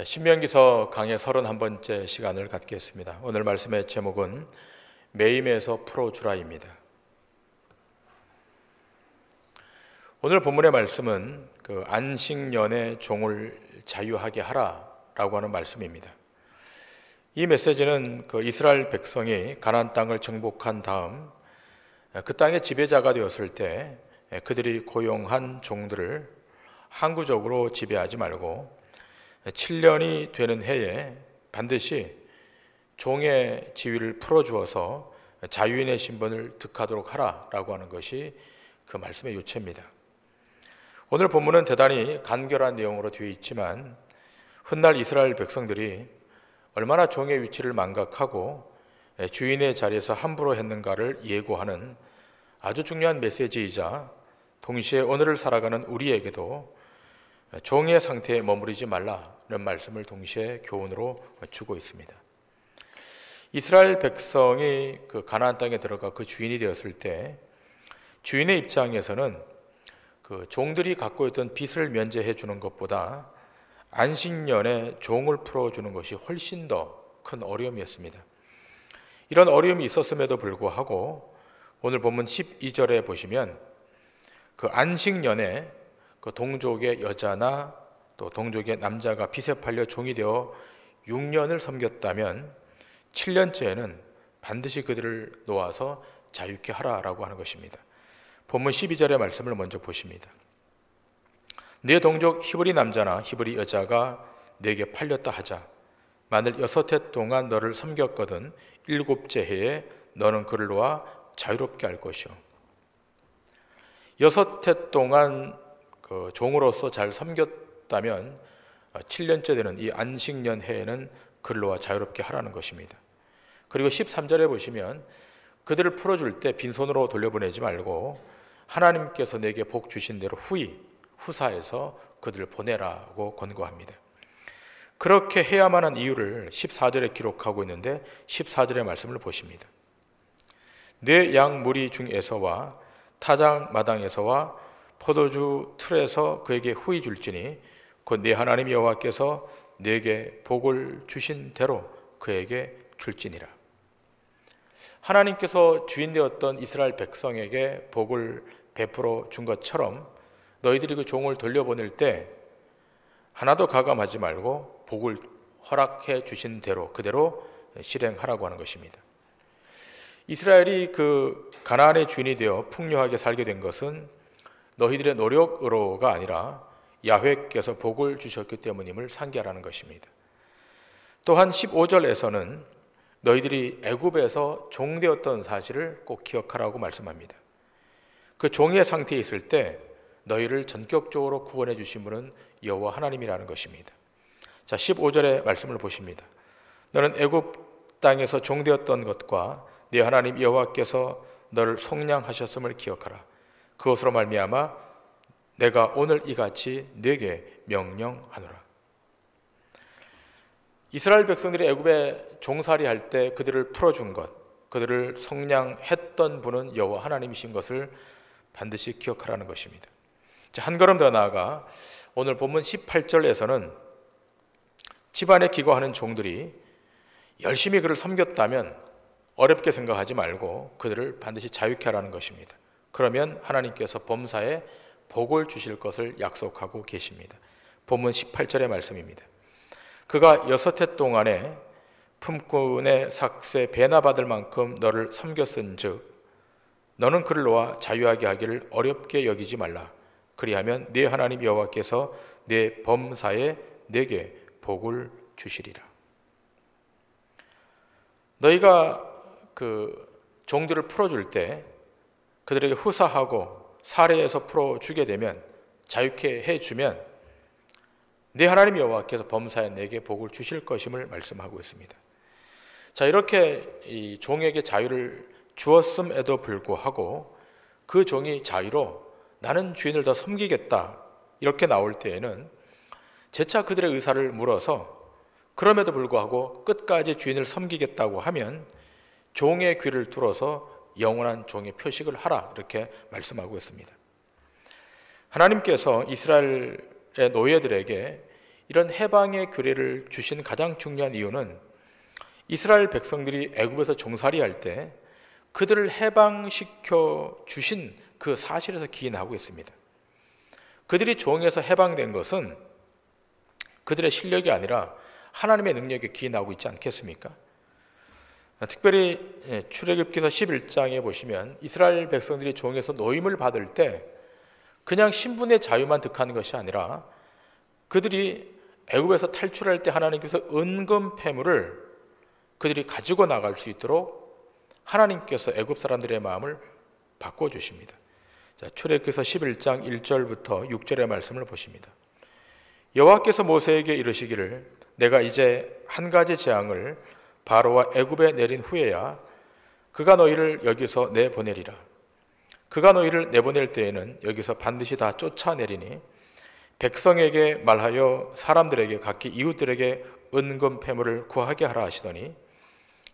신명기서 강의 31번째 시간을 갖겠습니다. 오늘 말씀의 제목은 매임에서 풀어주라입니다. 오늘 본문의 말씀은 안식년의 종을 자유하게 하라라고 하는 말씀입니다. 이 메시지는 이스라엘 백성이 가나안 땅을 정복한 다음 그 땅의 지배자가 되었을 때 그들이 고용한 종들을 항구적으로 지배하지 말고 7년이 되는 해에 반드시 종의 지위를 풀어주어서 자유인의 신분을 득하도록 하라라고 하는 것이 그 말씀의 요체입니다. 오늘 본문은 대단히 간결한 내용으로 되어 있지만 훗날 이스라엘 백성들이 얼마나 종의 위치를 망각하고 주인의 자리에서 함부로 했는가를 예고하는 아주 중요한 메시지이자 동시에 오늘을 살아가는 우리에게도 종의 상태에 머무르지 말라는 말씀을 동시에 교훈으로 주고 있습니다. 이스라엘 백성이 가나안 땅에 들어가 그 주인이 되었을 때 주인의 입장에서는 종들이 갖고 있던 빚을 면제해 주는 것보다 안식년에 종을 풀어주는 것이 훨씬 더 큰 어려움이었습니다. 이런 어려움이 있었음에도 불구하고 오늘 본문 12절에 보시면 그 안식년에 동족의 여자나 또 동족의 남자가 빚에 팔려 종이 되어 6년을 섬겼다면 7년째에는 반드시 그들을 놓아서 자유케 하라라고 하는 것입니다. 본문 12절의 말씀을 먼저 보십니다. 네 동족 히브리 남자나 히브리 여자가 네게 팔렸다 하자. 만일 6해 동안 너를 섬겼거든 7째 해에 너는 그를 놓아 자유롭게 할 것이요. 6해 동안 종으로서 잘 섬겼다면 7년째 되는 이 안식년 해에는 그를 놓아 자유롭게 하라는 것입니다. 그리고 13절에 보시면 그들을 풀어줄 때 빈손으로 돌려보내지 말고 하나님께서 내게 복 주신 대로 후사해서 그들을 보내라고 권고합니다. 그렇게 해야만 한 이유를 14절에 기록하고 있는데 14절의 말씀을 보십니다. 내 양 무리 중에서와 타작 마당에서와 포도주 틀에서 그에게 후히 줄지니 곧 네 하나님 여호와께서 내게 복을 주신 대로 그에게 줄지니라. 하나님께서 주인 되었던 이스라엘 백성에게 복을 베풀어 준 것처럼 너희들이 그 종을 돌려보낼 때 하나도 가감하지 말고 복을 허락해 주신 대로 그대로 실행하라고 하는 것입니다. 이스라엘이 가나안의 주인이 되어 풍요하게 살게 된 것은 너희들의 노력으로가 아니라 야훼께서 복을 주셨기 때문임을 상기하라는 것입니다. 또한 15절에서는 너희들이 애굽에서 종되었던 사실을 꼭 기억하라고 말씀합니다. 그 종의 상태에 있을 때 너희를 전격적으로 구원해 주신 분은 여호와 하나님이라는 것입니다. 자, 15절의 말씀을 보십니다. 너는 애굽 땅에서 종되었던 것과 네 하나님 여호와께서 너를 속량하셨음을 기억하라. 그것으로 말미암아 내가 오늘 이같이 네게 명령하노라. 이스라엘 백성들이 애굽에 종살이 할 때 그들을 풀어준 것, 그들을 속량했던 분은 여호와 하나님이신 것을 반드시 기억하라는 것입니다. 자, 한 걸음 더 나아가 오늘 본문 18절에서는 집안에 기거하는 종들이 열심히 그를 섬겼다면 어렵게 생각하지 말고 그들을 반드시 자유케 하라는 것입니다. 그러면 하나님께서 범사에 복을 주실 것을 약속하고 계십니다. 본문 18절의 말씀입니다. 그가 6해 동안에 품꾼의 삭세 배나 받을 만큼 너를 섬겼은즉 너는 그를 놓아 자유하게 하기를 어렵게 여기지 말라. 그리하면 네 하나님 여호와께서 네 범사에 네게 복을 주시리라. 너희가 종들을 풀어줄 때 그들에게 후사하고 살해해서 풀어주게 되면 자유케 해주면 네 하나님 여호와께서 범사에 내게 복을 주실 것임을 말씀하고 있습니다. 자, 이렇게 이 종에게 자유를 주었음에도 불구하고 그 종이 자유로 나는 주인을 더 섬기겠다 이렇게 나올 때에는 재차 그들의 의사를 물어서 그럼에도 불구하고 끝까지 주인을 섬기겠다고 하면 종의 귀를 뚫어서 영원한 종의 표식을 하라 이렇게 말씀하고 있습니다. 하나님께서 이스라엘의 노예들에게 이런 해방의 규례를 주신 가장 중요한 이유는 이스라엘 백성들이 애굽에서 종살이할 때 그들을 해방시켜 주신 그 사실에서 기인하고 있습니다. 그들이 종에서 해방된 것은 그들의 실력이 아니라 하나님의 능력에 기인하고 있지 않겠습니까? 특별히 출애굽기서 11장에 보시면 이스라엘 백성들이 종에서 노임을 받을 때 그냥 신분의 자유만 득한 것이 아니라 그들이 애굽에서 탈출할 때 하나님께서 은금 패물을 그들이 가지고 나갈 수 있도록 하나님께서 애굽 사람들의 마음을 바꿔주십니다. 자, 출애굽기서 11장 1절부터 6절의 말씀을 보십니다. 여호와께서 모세에게 이르시기를 내가 이제 한 가지 재앙을 바로와 애굽에 내린 후에야 그가 너희를 여기서 내보내리라. 그가 너희를 내보낼 때에는 여기서 반드시 다 쫓아내리니 백성에게 말하여 사람들에게 각기 이웃들에게 은금 패물을 구하게 하라 하시더니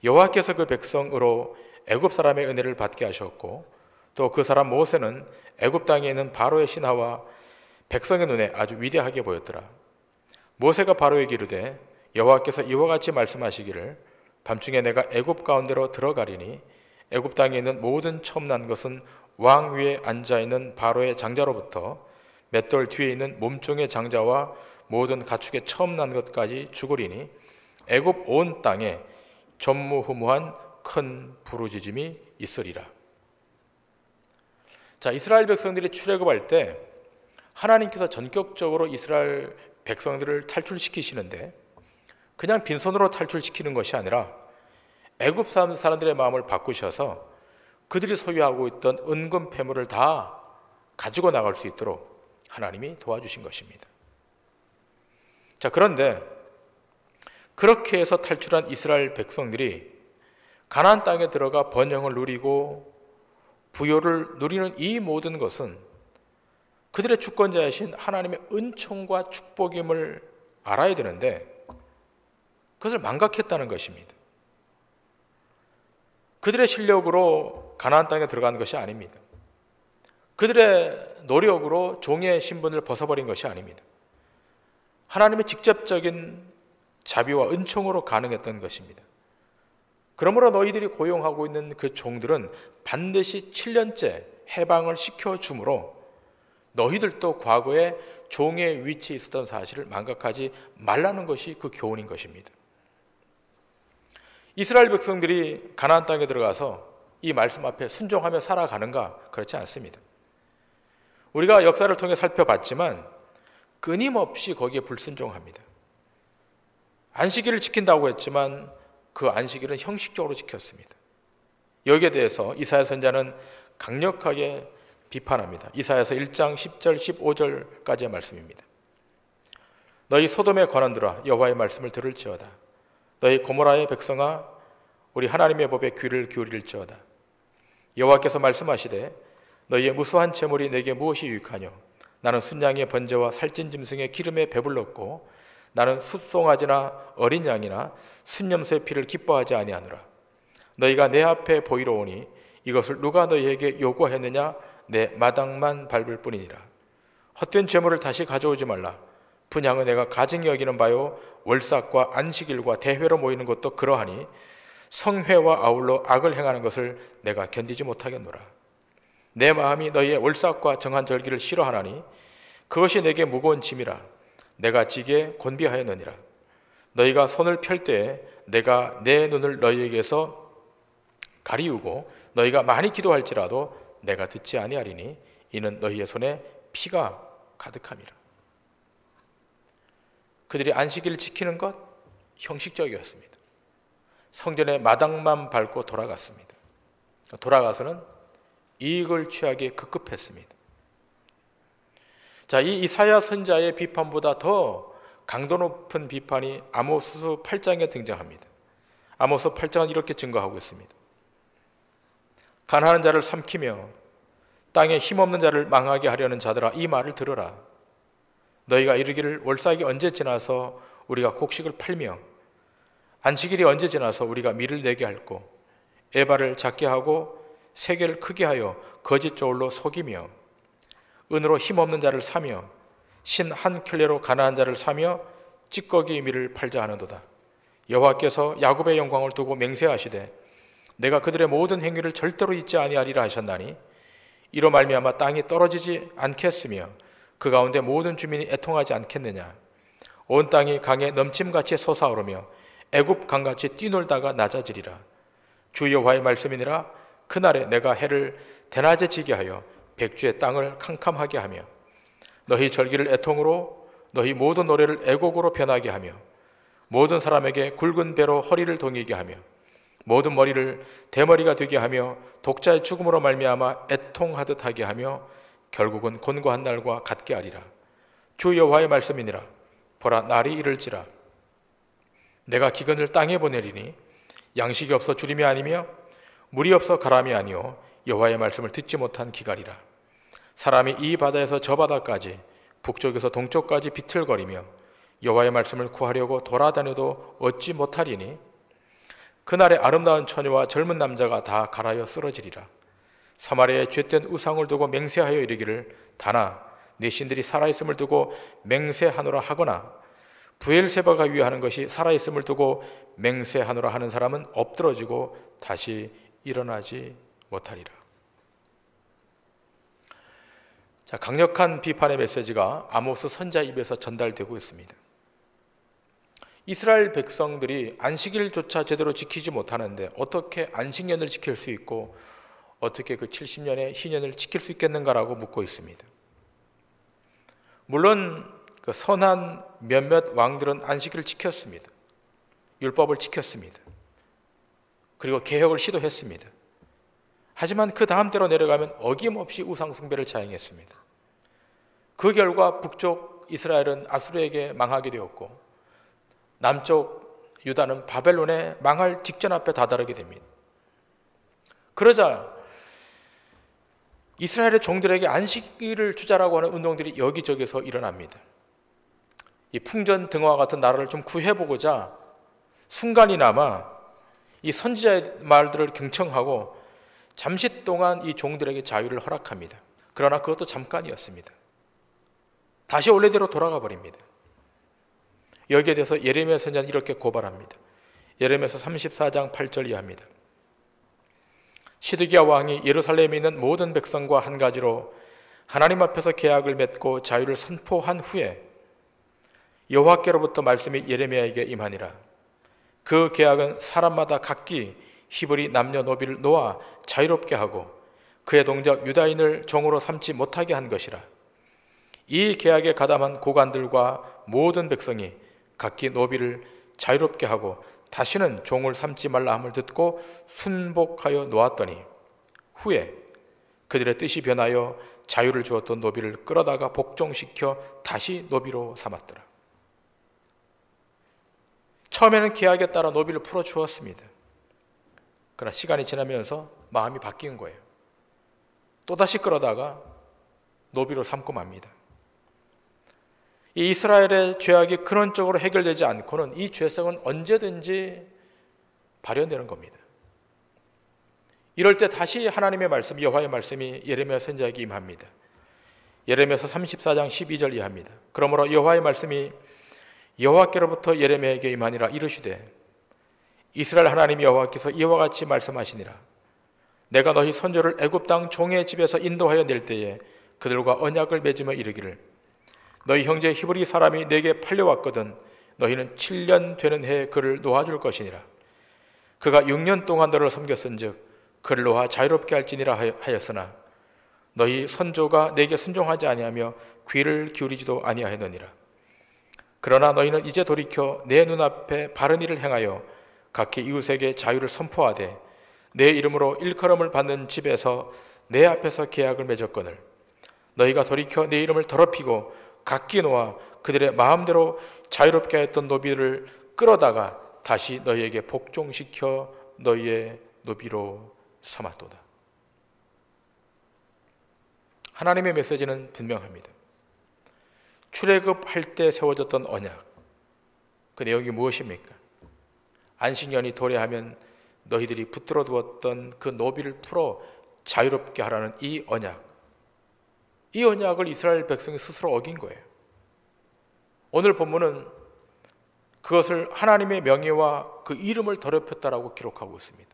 여호와께서 그 백성으로 애굽 사람의 은혜를 받게 하셨고 또 그 사람 모세는 애굽 땅에 있는 바로의 신하와 백성의 눈에 아주 위대하게 보였더라. 모세가 바로에게 이르되 여호와께서 이와 같이 말씀하시기를 밤중에 내가 애굽 가운데로 들어가리니 애굽 땅에 있는 모든 처음 난 것은 왕 위에 앉아 있는 바로의 장자로부터 맷돌 뒤에 있는 몸종의 장자와 모든 가축의 처음 난 것까지 죽으리니 애굽 온 땅에 전무후무한 큰 부르짖음이 있으리라. 자, 이스라엘 백성들이 출애굽할 때 하나님께서 전격적으로 이스라엘 백성들을 탈출시키시는데 그냥 빈손으로 탈출시키는 것이 아니라 애굽 사람들의 마음을 바꾸셔서 그들이 소유하고 있던 은금 패물을 다 가지고 나갈 수 있도록 하나님이 도와주신 것입니다. 자, 그런데 그렇게 해서 탈출한 이스라엘 백성들이 가나안 땅에 들어가 번영을 누리고 부요를 누리는 이 모든 것은 그들의 주권자이신 하나님의 은총과 축복임을 알아야 되는데 그것을 망각했다는 것입니다. 그들의 실력으로 가나안 땅에 들어간 것이 아닙니다. 그들의 노력으로 종의 신분을 벗어버린 것이 아닙니다. 하나님의 직접적인 자비와 은총으로 가능했던 것입니다. 그러므로 너희들이 고용하고 있는 그 종들은 반드시 7년째 해방을 시켜주므로 너희들도 과거에 종의 위치에 있었던 사실을 망각하지 말라는 것이 그 교훈인 것입니다. 이스라엘 백성들이 가나안 땅에 들어가서 이 말씀 앞에 순종하며 살아가는가? 그렇지 않습니다. 우리가 역사를 통해 살펴봤지만 끊임없이 거기에 불순종합니다. 안식일을 지킨다고 했지만 그 안식일은 형식적으로 지켰습니다. 여기에 대해서 이사야 선지자는 강력하게 비판합니다. 이사야서 1장 10절 15절까지의 말씀입니다. 너희 소돔의 관원들아 여호와의 말씀을 들을지어다. 너희 고모라의 백성아 우리 하나님의 법에 귀를 기울일지어다. 여호와께서 말씀하시되 너희의 무수한 재물이 내게 무엇이 유익하뇨? 나는 순양의 번제와 살찐 짐승의 기름에 배불렀고 나는 숫송아지나 어린 양이나 순염소의 피를 기뻐하지 아니하노라. 너희가 내 앞에 보이러 오니 이것을 누가 너희에게 요구하였느냐? 내 마당만 밟을 뿐이니라. 헛된 재물을 다시 가져오지 말라. 분향은 내가 가증히 여기는 바요 월삭과 안식일과 대회로 모이는 것도 그러하니 성회와 아울러 악을 행하는 것을 내가 견디지 못하겠노라. 내 마음이 너희의 월삭과 정한 절기를 싫어하나니 그것이 내게 무거운 짐이라. 내가 지게 곤비하였느니라. 너희가 손을 펼 때에 내가 내 눈을 너희에게서 가리우고 너희가 많이 기도할지라도 내가 듣지 아니하리니 이는 너희의 손에 피가 가득함이라. 그들이 안식일을 지키는 것 형식적이었습니다. 성전의 마당만 밟고 돌아갔습니다. 돌아가서는 이익을 취하기에 급급했습니다. 자, 이 이사야 선지자의 비판보다 더 강도 높은 비판이 아모스 8장에 등장합니다. 아모스 8장은 이렇게 증거하고 있습니다. 가난한 자를 삼키며 땅에 힘없는 자를 망하게 하려는 자들아 이 말을 들으라. 너희가 이르기를 월삭이 언제 지나서 우리가 곡식을 팔며 안식일이 언제 지나서 우리가 밀을 내게 할꼬 에바를 작게 하고 세계를 크게 하여 거짓 저울로 속이며 은으로 힘없는 자를 사며 신 한 켤레로 가난한 자를 사며 찌꺼기 미를 팔자 하는도다. 여호와께서 야곱의 영광을 두고 맹세하시되 내가 그들의 모든 행위를 절대로 잊지 아니하리라 하셨나니 이로 말미암아 땅이 떨어지지 않겠으며 그 가운데 모든 주민이 애통하지 않겠느냐. 온 땅이 강에 넘침같이 솟아오르며 애굽 강같이 뛰놀다가 낮아지리라. 주 여호와의 말씀이니라. 그날에 내가 해를 대낮에 지게 하여 백주의 땅을 캄캄하게 하며 너희 절기를 애통으로 너희 모든 노래를 애곡으로 변하게 하며 모든 사람에게 굵은 배로 허리를 동이게 하며 모든 머리를 대머리가 되게 하며 독자의 죽음으로 말미암아 애통하듯 하게 하며 결국은 곤고한 날과 같게 하리라. 주 여호와의 말씀이니라. 보라, 날이 이를지라 내가 기근을 땅에 보내리니 양식이 없어 주림이 아니며 물이 없어 가람이 아니요 여호와의 말씀을 듣지 못한 기갈이라. 사람이 이 바다에서 저 바다까지 북쪽에서 동쪽까지 비틀거리며 여호와의 말씀을 구하려고 돌아다녀도 얻지 못하리니 그날에 아름다운 처녀와 젊은 남자가 다 갈아여 쓰러지리라. 사마리아의 죄된 우상을 두고 맹세하여 이르기를 다나 네 신들이 살아있음을 두고 맹세하노라 하거나 브엘세바가 위하는 것이 살아있음을 두고 맹세하노라 하는 사람은 엎드러지고 다시 일어나지 못하리라. 자, 강력한 비판의 메시지가 아모스 선지자 입에서 전달되고 있습니다. 이스라엘 백성들이 안식일조차 제대로 지키지 못하는데 어떻게 안식년을 지킬 수 있고 어떻게 그 70년의 희년을 지킬 수 있겠는가라고 묻고 있습니다. 물론 그 선한 몇몇 왕들은 안식일을 지켰습니다. 율법을 지켰습니다. 그리고 개혁을 시도했습니다. 하지만 그 다음 때로 내려가면 어김없이 우상숭배를 자행했습니다. 그 결과 북쪽 이스라엘은 아수르에게 망하게 되었고 남쪽 유다는 바벨론에 망할 직전 앞에 다다르게 됩니다. 그러자 이스라엘의 종들에게 안식일을 주자라고 하는 운동들이 여기저기서 일어납니다. 이 풍전등화와 같은 나라를 좀 구해보고자 순간이나마 이 선지자의 말들을 경청하고 잠시 동안 이 종들에게 자유를 허락합니다. 그러나 그것도 잠깐이었습니다. 다시 원래대로 돌아가 버립니다. 여기에 대해서 예레미야 선지자는 이렇게 고발합니다. 예레미야서 34장 8절 이하입니다. 시드기야 왕이 예루살렘에 있는 모든 백성과 한 가지로 하나님 앞에서 계약을 맺고 자유를 선포한 후에 여호와께로부터 말씀이 예레미야에게 임하니라. 그 계약은 사람마다 각기 히브리 남녀노비를 놓아 자유롭게 하고 그의 동족 유다인을 종으로 삼지 못하게 한 것이라. 이 계약에 가담한 고관들과 모든 백성이 각기 노비를 자유롭게 하고 다시는 종을 삼지 말라 함을 듣고 순복하여 놓았더니 후에 그들의 뜻이 변하여 자유를 주었던 노비를 끌어다가 복종시켜 다시 노비로 삼았더라. 처음에는 계약에 따라 노비를 풀어주었습니다. 그러나 시간이 지나면서 마음이 바뀐 거예요. 또다시 끌어다가 노비로 삼고 맙니다. 이 이스라엘의 죄악이 근원적으로 해결되지 않고는 이 죄성은 언제든지 발현되는 겁니다. 이럴 때 다시 하나님의 말씀, 여호와의 말씀이 예레미야 선지자에게 임합니다. 예레미야서 34장 12절 이하입니다. 그러므로 여호와의 말씀이 여호와께로부터 예레미야에게 임하니라. 이르시되 이스라엘 하나님 여호와께서 이와 같이 말씀하시니라. 내가 너희 선조를 애굽 땅 종의 집에서 인도하여 낼 때에 그들과 언약을 맺으며 이르기를 너희 형제 히브리 사람이 내게 팔려왔거든 너희는 7년 되는 해에 그를 놓아줄 것이니라. 그가 6년 동안 너를 섬겼은즉 그를 놓아 자유롭게 할지니라 하였으나 너희 선조가 내게 순종하지 아니하며 귀를 기울이지도 아니하였느니라. 그러나 너희는 이제 돌이켜 내 눈앞에 바른 일을 행하여 각기 이웃에게 자유를 선포하되 내 이름으로 일컬음을 받는 집에서 내 앞에서 계약을 맺었거늘 너희가 돌이켜 내 이름을 더럽히고 각기 놓아 그들의 마음대로 자유롭게 했던 노비를 끌어다가 다시 너희에게 복종시켜 너희의 노비로 삼았도다. 하나님의 메시지는 분명합니다. 출애굽할 때 세워졌던 언약, 그 내용이 무엇입니까? 안식년이 도래하면 너희들이 붙들어 두었던 그 노비를 풀어 자유롭게 하라는 이 언약, 이 언약을 이스라엘 백성이 스스로 어긴 거예요. 오늘 본문은 그것을 하나님의 명예와 그 이름을 더럽혔다라고 기록하고 있습니다.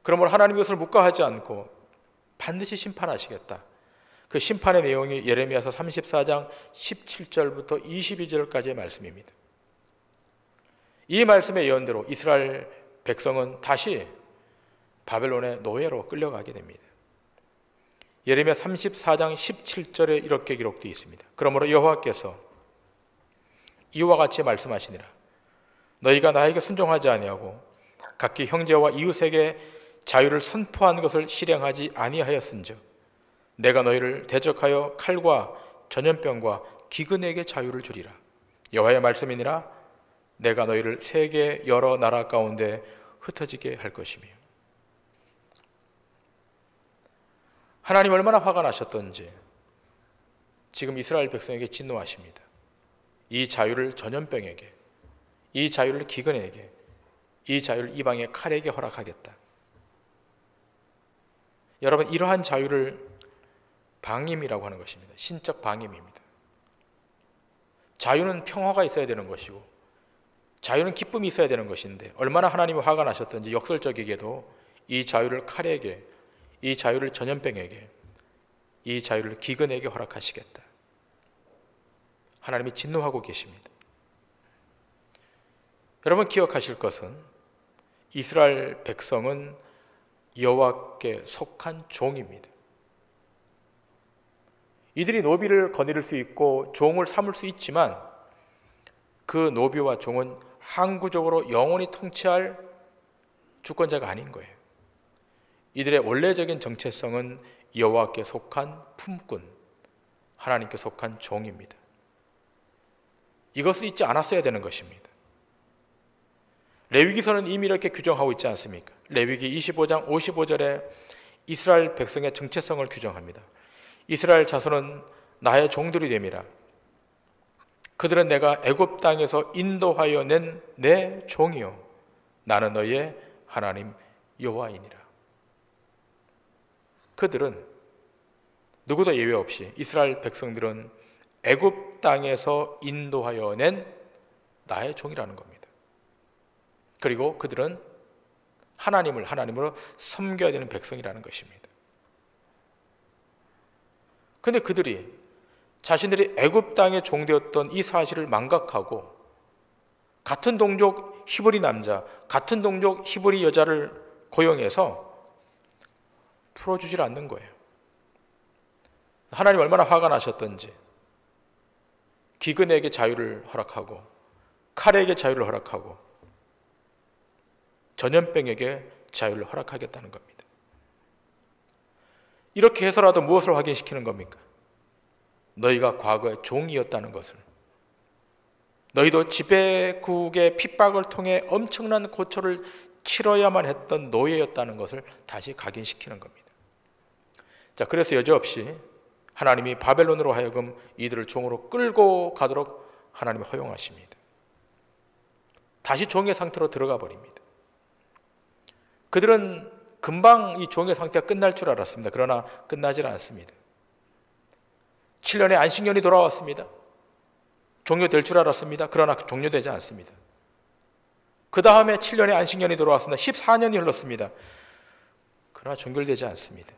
그러므로 하나님이 그것을 묵과하지 않고 반드시 심판하시겠다. 그 심판의 내용이 예레미야서 34장 17절부터 22절까지의 말씀입니다. 이 말씀의 예언대로 이스라엘 백성은 다시 바벨론의 노예로 끌려가게 됩니다. 예레미야 34장 17절에 이렇게 기록되어 있습니다. 그러므로 여호와께서 이와 같이 말씀하시니라. 너희가 나에게 순종하지 아니하고 각기 형제와 이웃에게 자유를 선포한 것을 실행하지 아니하였은즉 내가 너희를 대적하여 칼과 전염병과 기근에게 자유를 주리라. 여호와의 말씀이니라. 내가 너희를 세계 여러 나라 가운데 흩어지게 할 것이며. 하나님 얼마나 화가 나셨던지 지금 이스라엘 백성에게 진노하십니다. 이 자유를 전염병에게, 이 자유를 기근에게, 이 자유를 이방의 칼에게 허락하겠다. 여러분, 이러한 자유를 방임이라고 하는 것입니다. 신적 방임입니다. 자유는 평화가 있어야 되는 것이고 자유는 기쁨이 있어야 되는 것인데 얼마나 하나님이 화가 나셨던지 역설적이게도 이 자유를 칼에게, 이 자유를 전염병에게, 이 자유를 기근에게 허락하시겠다. 하나님이 진노하고 계십니다. 여러분 기억하실 것은 이스라엘 백성은 여호와께 속한 종입니다. 이들이 노비를 거느릴 수 있고 종을 삼을 수 있지만 그 노비와 종은 항구적으로 영원히 통치할 주권자가 아닌 거예요. 이들의 원래적인 정체성은 여호와께 속한 품꾼, 하나님께 속한 종입니다. 이것을 잊지 않았어야 되는 것입니다. 레위기서는 이미 이렇게 규정하고 있지 않습니까? 레위기 25장 55절에 이스라엘 백성의 정체성을 규정합니다. 이스라엘 자손은 나의 종들이 됨이라. 그들은 내가 애굽 땅에서 인도하여 낸 내 종이요 나는 너의 하나님 여호와이니라. 그들은 누구도 예외 없이 이스라엘 백성들은 애굽 땅에서 인도하여 낸 나의 종이라는 겁니다. 그리고 그들은 하나님을 하나님으로 섬겨야 되는 백성이라는 것입니다. 그런데 그들이 자신들이 애굽 땅의 종되었던 이 사실을 망각하고 같은 동족 히브리 남자, 같은 동족 히브리 여자를 고용해서 풀어주질 않는 거예요. 하나님 얼마나 화가 나셨던지 기근에게 자유를 허락하고 칼에게 자유를 허락하고 전염병에게 자유를 허락하겠다는 겁니다. 이렇게 해서라도 무엇을 확인시키는 겁니까? 너희가 과거에 종이었다는 것을, 너희도 지배국의 핍박을 통해 엄청난 고초를 치러야만 했던 노예였다는 것을 다시 각인시키는 겁니다. 자, 그래서 여지없이 하나님이 바벨론으로 하여금 이들을 종으로 끌고 가도록 하나님이 허용하십니다. 다시 종의 상태로 들어가 버립니다. 그들은 금방 이 종의 상태가 끝날 줄 알았습니다. 그러나 끝나질 않습니다. 7년의 안식년이 돌아왔습니다. 종료될 줄 알았습니다. 그러나 종료되지 않습니다. 그 다음에 7년의 안식년이 돌아왔습니다. 14년이 흘렀습니다. 그러나 종결되지 않습니다.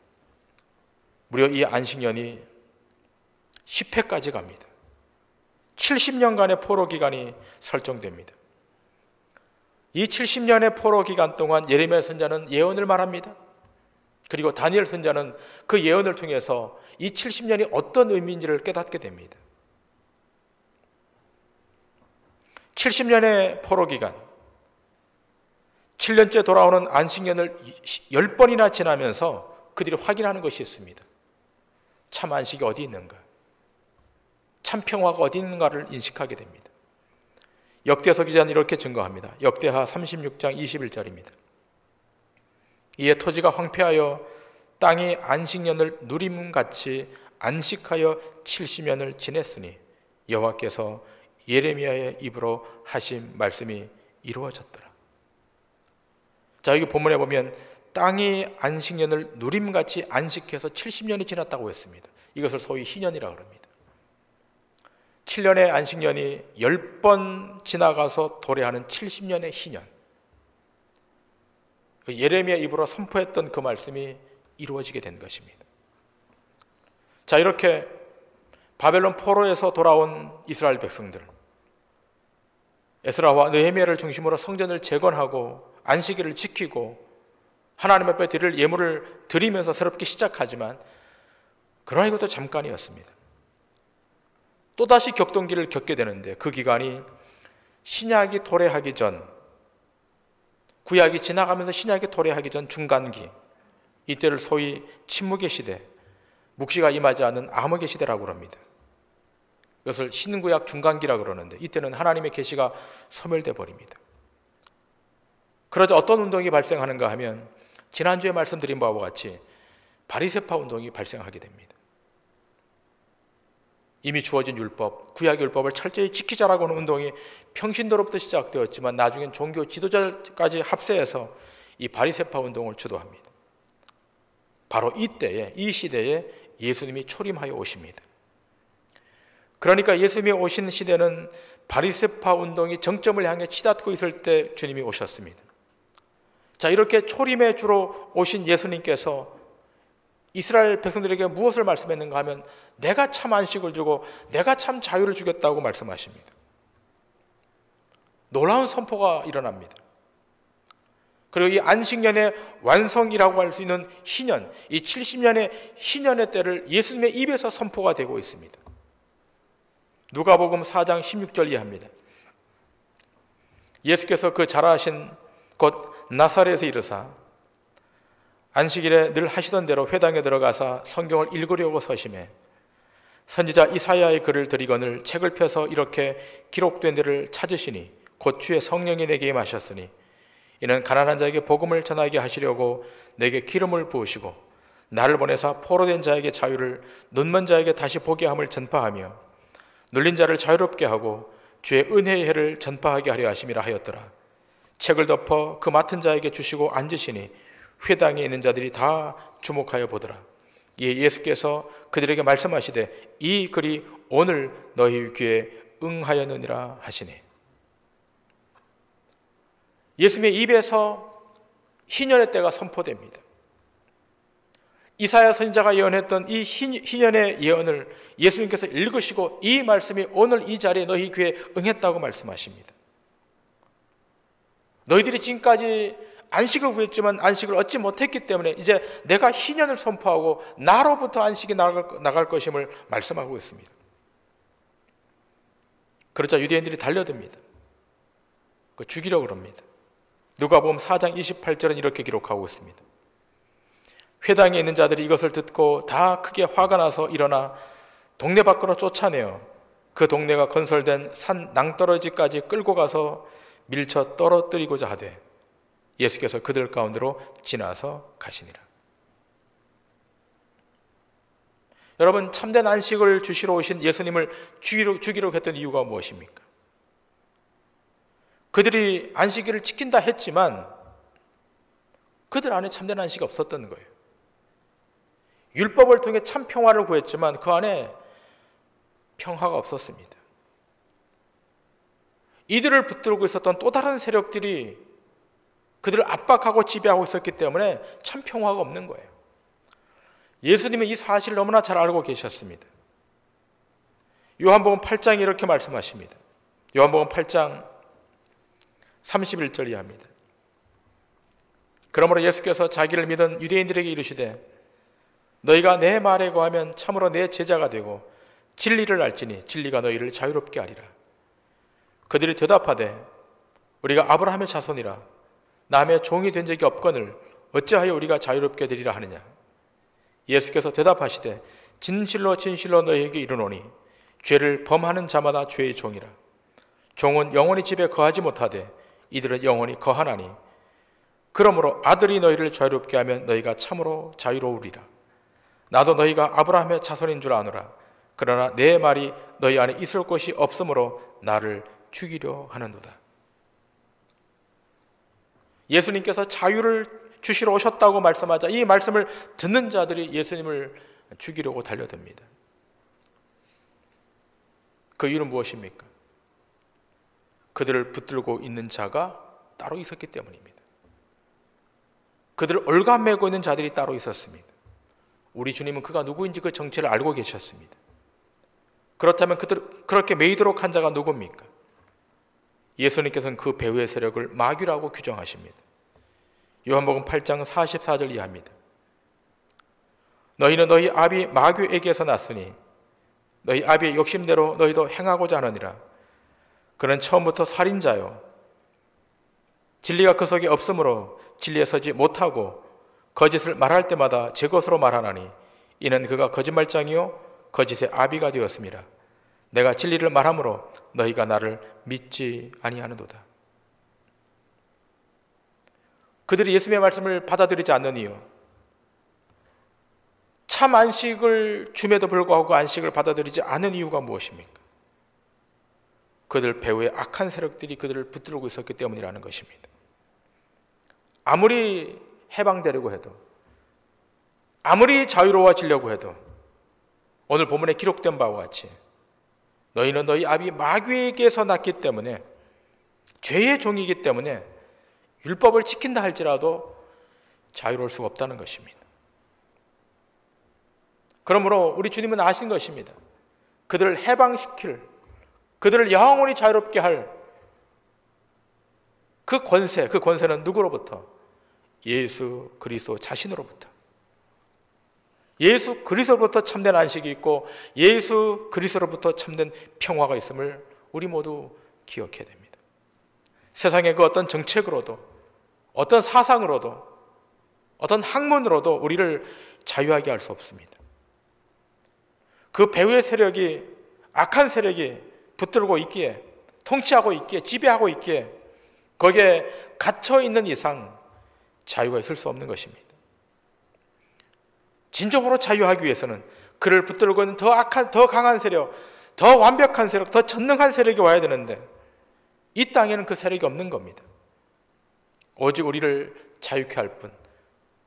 무려 이 안식년이 10회까지 갑니다. 70년간의 포로 기간이 설정됩니다. 이 70년의 포로 기간 동안 예레미야 선지자는 예언을 말합니다. 그리고 다니엘 선지자는 그 예언을 통해서 이 70년이 어떤 의미인지를 깨닫게 됩니다. 70년의 포로 기간, 7년째 돌아오는 안식년을 10번이나 지나면서 그들이 확인하는 것이 있습니다. 참 안식이 어디 있는가? 참 평화가 어디 있는가를 인식하게 됩니다. 역대서 기자는 이렇게 증거합니다. 역대하 36장 21절입니다. 이에 토지가 황폐하여 땅이 안식년을 누림같이 안식하여 70년을 지냈으니 여호와께서 예레미야의 입으로 하신 말씀이 이루어졌더라. 자, 여기 본문에 보면 땅이 안식년을 누림같이 안식해서 70년이 지났다고 했습니다. 이것을 소위 희년이라고 합니다. 7년의 안식년이 10번 지나가서 도래하는 70년의 희년, 예레미야 입으로 선포했던 그 말씀이 이루어지게 된 것입니다. 자, 이렇게 바벨론 포로에서 돌아온 이스라엘 백성들, 에스라와 느헤미야를 중심으로 성전을 재건하고 안식일을 지키고 하나님 앞에 드릴 예물을 드리면서 새롭게 시작하지만, 그러나 이것도 잠깐이었습니다. 또다시 격동기를 겪게 되는데, 그 기간이 신약이 도래하기 전, 구약이 지나가면서 신약이 도래하기 전 중간기, 이때를 소위 침묵의 시대, 묵시가 임하지 않는 암흑의 시대라고 합니다. 이것을 신구약 중간기라고 그러는데, 이때는 하나님의 계시가 소멸돼 버립니다. 그러자 어떤 운동이 발생하는가 하면, 지난주에 말씀드린 바와 같이 바리새파 운동이 발생하게 됩니다. 이미 주어진 율법, 구약 율법을 철저히 지키자라고 하는 운동이 평신도로부터 시작되었지만, 나중엔 종교 지도자까지 합세해서 이 바리새파 운동을 주도합니다. 바로 이때에, 이 시대에 예수님이 초림하여 오십니다. 그러니까 예수님이 오신 시대는 바리새파 운동이 정점을 향해 치닫고 있을 때 주님이 오셨습니다. 자, 이렇게 초림의 주로 오신 예수님께서 이스라엘 백성들에게 무엇을 말씀했는가 하면, 내가 참 안식을 주고 내가 참 자유를 주겠다고 말씀하십니다. 놀라운 선포가 일어납니다. 그리고 이 안식년의 완성이라고 할 수 있는 희년, 이 70년의 희년의 때를 예수님의 입에서 선포가 되고 있습니다. 누가복음 4장 16절 이하입니다. 예수께서 그 자라신 곳 나사렛에 이르사 안식일에 늘 하시던 대로 회당에 들어가사 성경을 읽으려고 서심해 선지자 이사야의 글을 들이거늘 책을 펴서 이렇게 기록된 데를 찾으시니 곧 주의 성령이 내게 임하셨으니 이는 가난한 자에게 복음을 전하게 하시려고 내게 기름을 부으시고 나를 보내사 포로된 자에게 자유를, 눈먼 자에게 다시 보게 함을 전파하며 눌린 자를 자유롭게 하고 주의 은혜의 해를 전파하게 하려 하심이라 하였더라. 책을 덮어 그 맡은 자에게 주시고 앉으시니 회당에 있는 자들이 다 주목하여 보더라. 이에 예수께서 그들에게 말씀하시되 이 글이 오늘 너희 귀에 응하였느니라 하시니, 예수님의 입에서 희년의 때가 선포됩니다. 이사야 선지자가 예언했던 이 희년의 예언을 예수님께서 읽으시고 이 말씀이 오늘 이 자리에 너희 귀에 응했다고 말씀하십니다. 너희들이 지금까지 안식을 구했지만 안식을 얻지 못했기 때문에 이제 내가 희년을 선포하고 나로부터 안식이 나갈 것임을 말씀하고 있습니다. 그러자 유대인들이 달려듭니다. 죽이려고 합니다. 누가복음 4장 28절은 이렇게 기록하고 있습니다. 회당에 있는 자들이 이것을 듣고 다 크게 화가 나서 일어나 동네 밖으로 쫓아내어 그 동네가 건설된 산 낭떠러지까지 끌고 가서 밀쳐 떨어뜨리고자 하되 예수께서 그들 가운데로 지나서 가시니라. 여러분, 참된 안식을 주시러 오신 예수님을 죽이려고 했던 이유가 무엇입니까? 그들이 안식일을 지킨다 했지만 그들 안에 참된 안식이 없었던 거예요. 율법을 통해 참 평화를 구했지만 그 안에 평화가 없었습니다. 이들을 붙들고 있었던 또 다른 세력들이 그들을 압박하고 지배하고 있었기 때문에 참 평화가 없는 거예요. 예수님은 이 사실을 너무나 잘 알고 계셨습니다. 요한복음 8장에 이렇게 말씀하십니다. 요한복음 8장 31절 이하입니다. 그러므로 예수께서 자기를 믿은 유대인들에게 이르시되 너희가 내 말에 거하면 참으로 내 제자가 되고 진리를 알지니 진리가 너희를 자유롭게 하리라. 그들이 대답하되 우리가 아브라함의 자손이라 남의 종이 된 적이 없거늘 어찌하여 우리가 자유롭게 되리라 하느냐. 예수께서 대답하시되 진실로 진실로 너희에게 이르노니 죄를 범하는 자마다 죄의 종이라. 종은 영원히 집에 거하지 못하되 이들은 영원히 거하나니 그러므로 아들이 너희를 자유롭게 하면 너희가 참으로 자유로우리라. 나도 너희가 아브라함의 자손인 줄 아노라. 그러나 내 말이 너희 안에 있을 곳이 없으므로 나를 죽이려 하는도다. 예수님께서 자유를 주시러 오셨다고 말씀하자 이 말씀을 듣는 자들이 예수님을 죽이려고 달려듭니다. 그 이유는 무엇입니까? 그들을 붙들고 있는 자가 따로 있었기 때문입니다. 그들을 올가매고 있는 자들이 따로 있었습니다. 우리 주님은 그가 누구인지 그 정체를 알고 계셨습니다. 그렇다면 그들 그렇게 매이도록 한 자가 누굽니까? 예수님께서는 그 배후의 세력을 마귀라고 규정하십니다. 요한복음 8장 44절 이하입니다. 너희는 너희 아비 마귀에게서 났으니 너희 아비의 욕심대로 너희도 행하고자 하느니라. 그는 처음부터 살인자요 진리가 그 속에 없으므로 진리에 서지 못하고 거짓을 말할 때마다 제 것으로 말하나니 이는 그가 거짓말장이요 거짓의 아비가 되었습니다. 내가 진리를 말함으로 너희가 나를 믿지 아니하는도다. 그들이 예수님의 말씀을 받아들이지 않는 이유, 참 안식을 줌에도 불구하고 그 안식을 받아들이지 않은 이유가 무엇입니까? 그들 배후에 악한 세력들이 그들을 붙들고 있었기 때문이라는 것입니다. 아무리 해방되려고 해도, 아무리 자유로워지려고 해도 오늘 본문에 기록된 바와 같이 너희는 너희 아비 마귀에게서 났기 때문에, 죄의 종이기 때문에 율법을 지킨다 할지라도 자유로울 수가 없다는 것입니다. 그러므로 우리 주님은 아신 것입니다. 그들을 해방시킬, 그들을 영원히 자유롭게 할 그 권세, 그 권세는 누구로부터? 예수 그리스도 자신으로부터. 예수 그리스도로부터 참된 안식이 있고 예수 그리스도로부터 참된 평화가 있음을 우리 모두 기억해야 됩니다. 세상의 그 어떤 정책으로도, 어떤 사상으로도, 어떤 학문으로도 우리를 자유하게 할 수 없습니다. 그 배후의 세력이, 악한 세력이 붙들고 있기에, 통치하고 있기에, 지배하고 있기에 거기에 갇혀 있는 이상 자유가 있을 수 없는 것입니다. 진정으로 자유하기 위해서는 그를 붙들고 있는 더 악한, 더 강한 세력, 더 완벽한 세력, 더 전능한 세력이 와야 되는데 이 땅에는 그 세력이 없는 겁니다. 오직 우리를 자유케 할 뿐,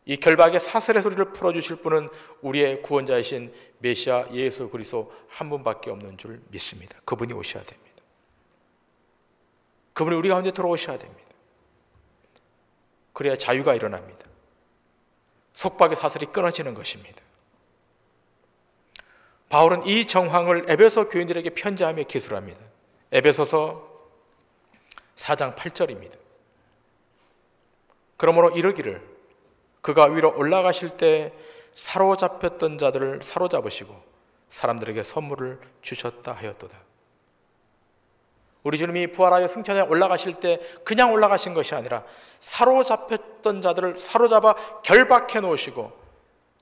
이 결박의 사슬의 소리를 풀어주실 분은 우리의 구원자이신 메시아 예수 그리스도 한 분밖에 없는 줄 믿습니다. 그분이 오셔야 됩니다. 그분이 우리 가운데 들어오셔야 됩니다. 그래야 자유가 일어납니다. 속박의 사슬이 끊어지는 것입니다. 바울은 이 정황을 에베소 교인들에게 편지하며 기술합니다. 에베소서 4장 8절입니다. 그러므로 이르기를 그가 위로 올라가실 때 사로잡혔던 자들을 사로잡으시고 사람들에게 선물을 주셨다 하였도다. 우리 주님이 부활하여 승천에 올라가실 때 그냥 올라가신 것이 아니라 사로잡혔던 자들을 사로잡아 결박해 놓으시고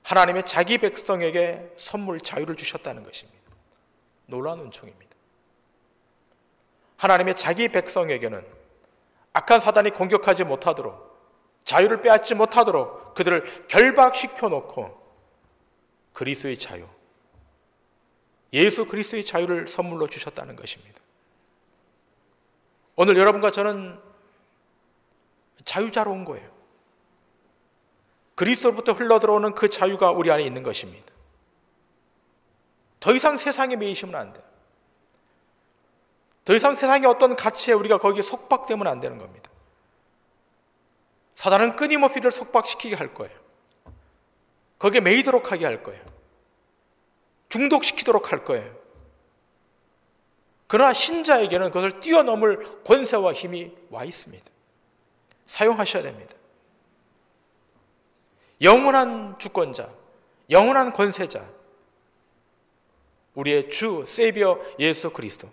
하나님의 자기 백성에게 선물 자유를 주셨다는 것입니다. 놀라운 은총입니다. 하나님의 자기 백성에게는 악한 사단이 공격하지 못하도록, 자유를 빼앗지 못하도록 그들을 결박시켜 놓고 그리스도의 자유, 예수 그리스도의 자유를 선물로 주셨다는 것입니다. 오늘 여러분과 저는 자유자로 온 거예요. 그리스도로부터 흘러들어오는 그 자유가 우리 안에 있는 것입니다. 더 이상 세상에 매이시면 안 돼요. 더 이상 세상의 어떤 가치에 우리가 거기에 속박되면 안 되는 겁니다. 사단은 끊임없이 우리를 속박시키게 할 거예요. 거기에 매이도록 하게 할 거예요. 중독시키도록 할 거예요. 그러나 신자에게는 그것을 뛰어넘을 권세와 힘이 와 있습니다. 사용하셔야 됩니다. 영원한 주권자, 영원한 권세자, 우리의 주 세이비어 예수 그리스도,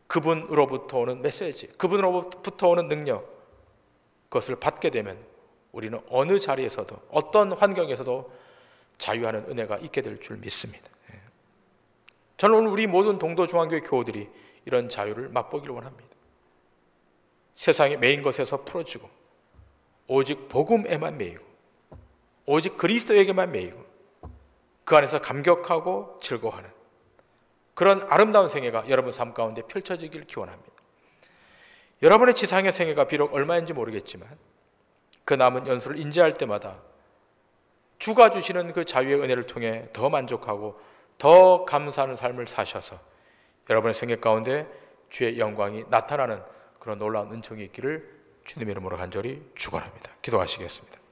그분으로부터 오는 메시지, 그분으로부터 오는 능력, 그것을 받게 되면 우리는 어느 자리에서도, 어떤 환경에서도 자유하는 은혜가 있게 될 줄 믿습니다. 저는 오늘 우리 모든 동도 중앙교회 교우들이 이런 자유를 맛보기를 원합니다. 세상에 매인 것에서 풀어지고 오직 복음에만 매이고 오직 그리스도에게만 매이고 그 안에서 감격하고 즐거워하는 그런 아름다운 생애가 여러분 삶 가운데 펼쳐지길 기원합니다. 여러분의 지상의 생애가 비록 얼마인지 모르겠지만 그 남은 연수를 인지할 때마다 주가 주시는 그 자유의 은혜를 통해 더 만족하고 더 감사하는 삶을 사셔서 여러분의 생애 가운데 주의 영광이 나타나는 그런 놀라운 은총이 있기를 주님의 이름으로 간절히 축원합니다. 기도하시겠습니다.